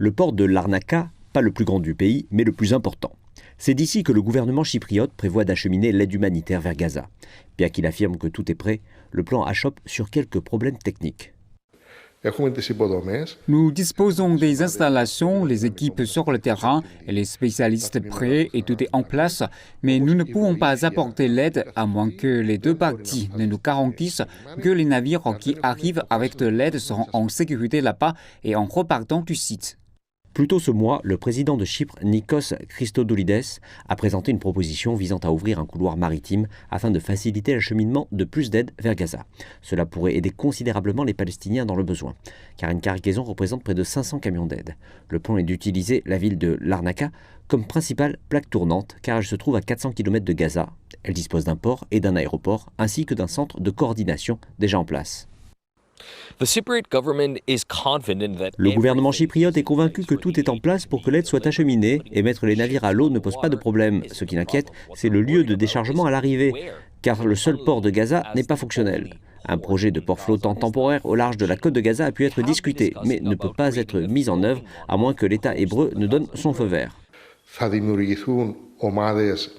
Le port de Larnaca, pas le plus grand du pays, mais le plus important. C'est d'ici que le gouvernement chypriote prévoit d'acheminer l'aide humanitaire vers Gaza. Bien qu'il affirme que tout est prêt, le plan achoppe sur quelques problèmes techniques. Nous disposons des installations, les équipes sur le terrain et les spécialistes prêts et tout est en place, mais nous ne pouvons pas apporter l'aide à moins que les deux parties ne nous garantissent que les navires qui arrivent avec de l'aide seront en sécurité là-bas et en repartant du site. Plus tôt ce mois, le président de Chypre, Nikos Christodoulides, a présenté une proposition visant à ouvrir un couloir maritime afin de faciliter l'acheminement de plus d'aide vers Gaza. Cela pourrait aider considérablement les Palestiniens dans le besoin, car une cargaison représente près de 500 camions d'aide. Le plan est d'utiliser la ville de Larnaca comme principale plaque tournante, car elle se trouve à 400 km de Gaza. Elle dispose d'un port et d'un aéroport, ainsi que d'un centre de coordination déjà en place. Le gouvernement chypriote est convaincu que tout est en place pour que l'aide soit acheminée et mettre les navires à l'eau ne pose pas de problème. Ce qui l'inquiète, c'est le lieu de déchargement à l'arrivée, car le seul port de Gaza n'est pas fonctionnel. Un projet de port flottant temporaire au large de la côte de Gaza a pu être discuté, mais ne peut pas être mis en œuvre à moins que l'État hébreu ne donne son feu vert.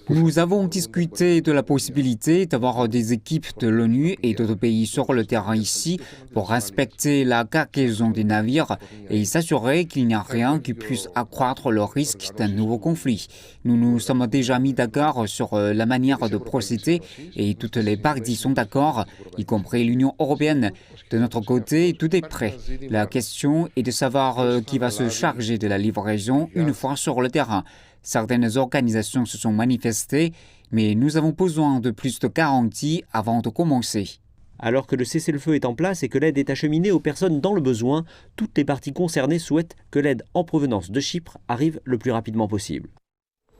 Nous avons discuté de la possibilité d'avoir des équipes de l'ONU et d'autres pays sur le terrain ici pour inspecter la cargaison des navires et s'assurer qu'il n'y a rien qui puisse accroître le risque d'un nouveau conflit. Nous nous sommes déjà mis d'accord sur la manière de procéder et toutes les parties sont d'accord, y compris l'Union européenne. De notre côté, tout est prêt. La question est de savoir qui va se charger de la livraison une fois sur le terrain. Certaines organisations se sont manifestées, mais nous avons besoin de plus de garanties avant de commencer. Alors que le cessez-le-feu est en place et que l'aide est acheminée aux personnes dans le besoin, toutes les parties concernées souhaitent que l'aide en provenance de Chypre arrive le plus rapidement possible.